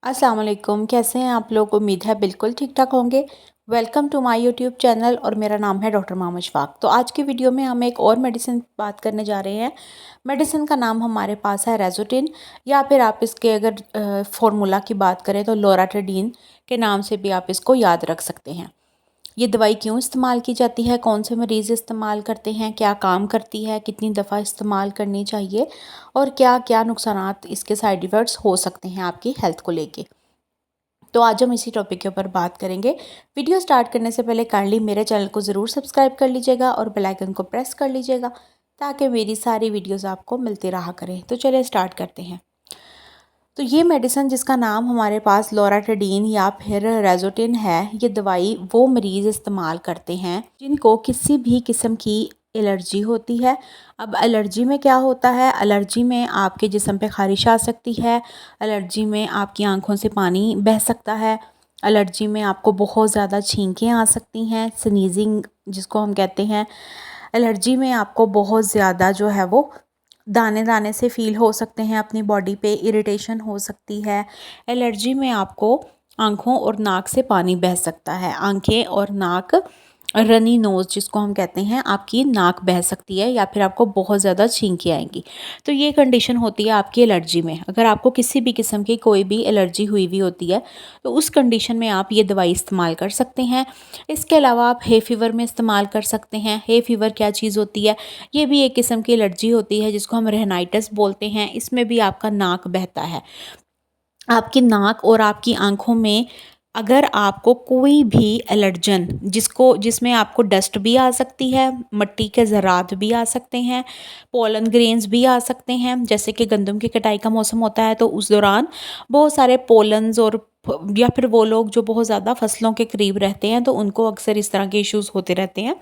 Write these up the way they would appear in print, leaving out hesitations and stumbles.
अस्सलाम वालेकुम। कैसे हैं आप लोग? उम्मीद है बिल्कुल ठीक ठाक होंगे। Welcome to my YouTube channel और मेरा नाम है डॉक्टर मोहम्मद शफाक। तो आज की वीडियो में हम एक और मेडिसिन बात करने जा रहे हैं। मेडिसिन का नाम हमारे पास है रेज़ोटिन, या फिर आप इसके अगर फार्मूला की बात करें तो लोराटिडीन के नाम से भी आप इसको याद रख सकते हैं। ये दवाई क्यों इस्तेमाल की जाती है, कौन से मरीज़ इस्तेमाल करते हैं, क्या काम करती है, कितनी दफ़ा इस्तेमाल करनी चाहिए और क्या क्या नुकसानात इसके साइड इफ़ेक्ट्स हो सकते हैं आपकी हेल्थ को लेके। तो आज हम इसी टॉपिक के ऊपर बात करेंगे। वीडियो स्टार्ट करने से पहले काइंडली मेरे चैनल को ज़रूर सब्सक्राइब कर लीजिएगा और बेल आइकन को प्रेस कर लीजिएगा ताकि मेरी सारी वीडियोस आपको मिलती रहा करें। तो चलिए स्टार्ट करते हैं। तो ये मेडिसिन जिसका नाम हमारे पास लोराटिडीन या फिर रेज़ोटिन है, ये दवाई वो मरीज़ इस्तेमाल करते हैं जिनको किसी भी किस्म की एलर्जी होती है। अब एलर्जी में क्या होता है, एलर्जी में आपके जिस्म पे ख़ारिश आ सकती है, एलर्जी में आपकी आंखों से पानी बह सकता है, एलर्जी में आपको बहुत ज़्यादा छींकें आ सकती हैं, स्नीजिंग जिसको हम कहते हैं। एलर्जी में आपको बहुत ज़्यादा जो है वो दाने दाने से फ़ील हो सकते हैं, अपनी बॉडी पे इरिटेशन हो सकती है। एलर्जी में आपको आँखों और नाक से पानी बह सकता है, आँखें और नाक, रनी नोज़ जिसको हम कहते हैं, आपकी नाक बह सकती है या फिर आपको बहुत ज़्यादा छींकें आएंगी। तो ये कंडीशन होती है आपकी एलर्जी में। अगर आपको किसी भी किस्म की कोई भी एलर्जी हुई होती है तो उस कंडीशन में आप ये दवाई इस्तेमाल कर सकते हैं। इसके अलावा आप हे फीवर में इस्तेमाल कर सकते हैं। हे फीवर क्या चीज़ होती है? ये भी एक किस्म की एलर्जी होती है जिसको हम रेनाइटिस बोलते हैं। इसमें भी आपका नाक बहता है। आपकी नाक और आपकी आँखों में अगर आपको कोई भी एलर्जन जिसमें आपको डस्ट भी आ सकती है, मिट्टी के ज़रात भी आ सकते हैं, पोलन ग्रेन्स भी आ सकते हैं। जैसे कि गंदम की कटाई का मौसम होता है तो उस दौरान बहुत सारे पोलन्स और या फिर वो लोग जो बहुत ज़्यादा फसलों के करीब रहते हैं तो उनको अक्सर इस तरह के इश्यूज़ होते रहते हैं।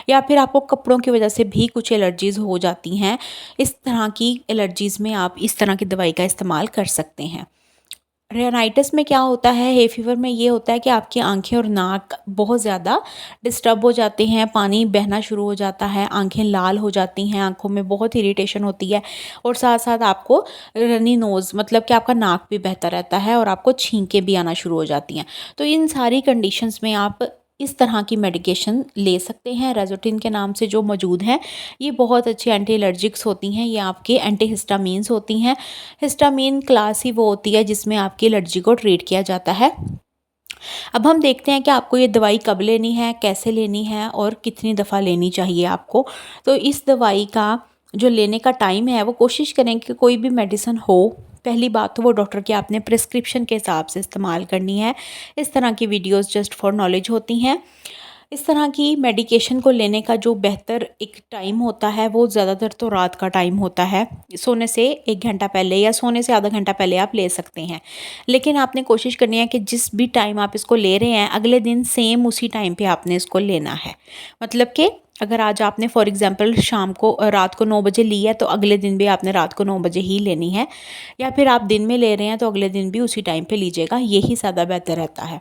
या फिर आपको कपड़ों की वजह से भी कुछ एलर्जीज़ हो जाती हैं। इस तरह की एलर्जीज़ में आप इस तरह की दवाई का इस्तेमाल कर सकते हैं। रेनाइटिस में क्या होता है, हे फीवर में ये होता है कि आपकी आंखें और नाक बहुत ज़्यादा डिस्टर्ब हो जाते हैं, पानी बहना शुरू हो जाता है, आंखें लाल हो जाती हैं, आंखों में बहुत इरिटेशन होती है और साथ साथ आपको रनी नोज़ मतलब कि आपका नाक भी बहता रहता है और आपको छींकें भी आना शुरू हो जाती हैं। तो इन सारी कंडीशंस में आप इस तरह की मेडिकेशन ले सकते हैं। रेज़ोटिन के नाम से जो मौजूद हैं, ये बहुत अच्छी एंटी एलर्जिक्स होती हैं। ये आपके एंटी हिस्टामीन्स होती हैं। हिस्टामीन क्लास ही वो होती है जिसमें आपकी एलर्जी को ट्रीट किया जाता है। अब हम देखते हैं कि आपको ये दवाई कब लेनी है, कैसे लेनी है और कितनी दफ़ा लेनी चाहिए आपको। तो इस दवाई का जो लेने का टाइम है वो कोशिश करें कि कोई भी मेडिसिन हो, पहली बात तो वो डॉक्टर की आपने प्रिस्क्रिप्शन के हिसाब से इस्तेमाल करनी है। इस तरह की वीडियोस जस्ट फॉर नॉलेज होती हैं। इस तरह की मेडिकेशन को लेने का जो बेहतर एक टाइम होता है वो ज़्यादातर तो रात का टाइम होता है। सोने से 1 घंटा पहले या सोने से आधा घंटा पहले आप ले सकते हैं। लेकिन आपने कोशिश करनी है कि जिस भी टाइम आप इसको ले रहे हैं अगले दिन सेम उसी टाइम पे आपने इसको लेना है। मतलब कि अगर आज आपने फॉर एग्ज़ाम्पल शाम को रात को 9 बजे ली है तो अगले दिन भी आपने रात को 9 बजे ही लेनी है, या फिर आप दिन में ले रहे हैं तो अगले दिन भी उसी टाइम पे लीजिएगा, यही ज़्यादा बेहतर रहता है।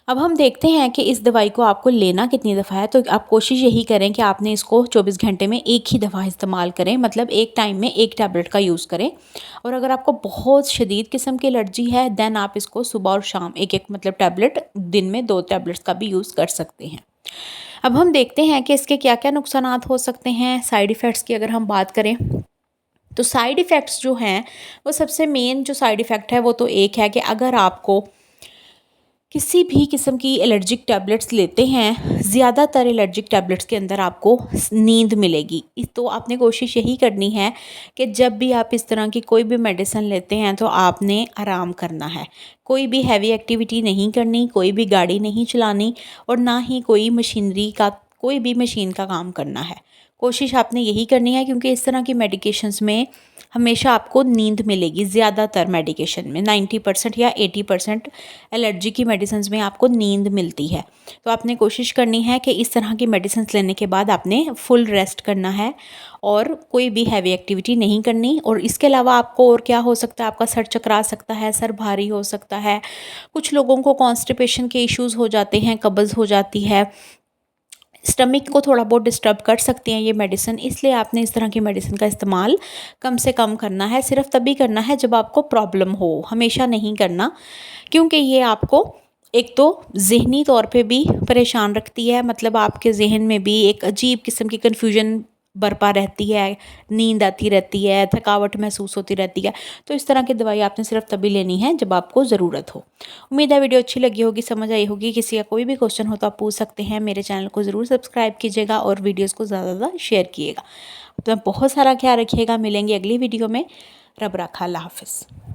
अब हम देखते हैं कि इस दवाई को आपको लेना कितनी दफ़ा है। तो आप कोशिश यही करें कि आपने इसको 24 घंटे में एक ही दफ़ा इस्तेमाल करें, मतलब एक टाइम में एक टैबलेट का यूज़ करें। और अगर आपको बहुत शदीद किस्म की एलर्जी है दैन आप इसको सुबह और शाम एक मतलब टैबलेट, दिन में 2 टैबलेट्स का भी यूज़ कर सकते हैं। अब हम देखते हैं कि इसके क्या क्या नुकसानात हो सकते हैं। साइड इफ़ेक्ट्स की अगर हम बात करें तो साइड इफ़ेक्ट्स जो हैं वो सबसे मेन जो साइड इफ़ेक्ट है वो तो एक है कि अगर आपको किसी भी किस्म की एलर्जिक टैबलेट्स लेते हैं, ज़्यादातर एलर्जिक टैबलेट्स के अंदर आपको नींद मिलेगी। तो आपने कोशिश यही करनी है कि जब भी आप इस तरह की कोई भी मेडिसिन लेते हैं तो आपने आराम करना है। कोई भी हैवी एक्टिविटी नहीं करनी, कोई भी गाड़ी नहीं चलानी और ना ही कोई मशीन का काम करना है। कोशिश आपने यही करनी है क्योंकि इस तरह की मेडिकेशंस में हमेशा आपको नींद मिलेगी। ज़्यादातर मेडिकेशन में 90% या 80% एलर्जी की मेडिसिन्स में आपको नींद मिलती है। तो आपने कोशिश करनी है कि इस तरह की मेडिसिन्स लेने के बाद आपने फुल रेस्ट करना है और कोई भी हैवी एक्टिविटी नहीं करनी। और इसके अलावा आपको और क्या हो सकता है, आपका सर चकरा सकता है, सर भारी हो सकता है, कुछ लोगों को कॉन्स्टिपेशन के इश्यूज़ हो जाते हैं, कब्ज़ हो जाती है, स्टमक को थोड़ा बहुत डिस्टर्ब कर सकती हैं ये मेडिसिन, इसलिए आपने इस तरह की मेडिसिन का इस्तेमाल कम से कम करना है। सिर्फ तभी करना है जब आपको प्रॉब्लम हो, हमेशा नहीं करना, क्योंकि ये आपको एक तो ज़हनी तौर पे भी परेशान रखती है, मतलब आपके ज़हन में भी एक अजीब किस्म की कन्फ्यूजन बरपा रहती है, नींद आती रहती है, थकावट महसूस होती रहती है। तो इस तरह की दवाई आपने सिर्फ तभी लेनी है जब आपको ज़रूरत हो। उम्मीद है वीडियो अच्छी लगी होगी, समझ आई होगी। किसी का कोई भी क्वेश्चन हो तो आप पूछ सकते हैं। मेरे चैनल को ज़रूर सब्सक्राइब कीजिएगा और वीडियोज़ को ज़्यादा से ज़्यादा शेयर कीजिएगा। तो बहुत सारा ख्याल रखिएगा। मिलेंगे अगली वीडियो में। रब रखा। अल्लाह हाफ़िज़।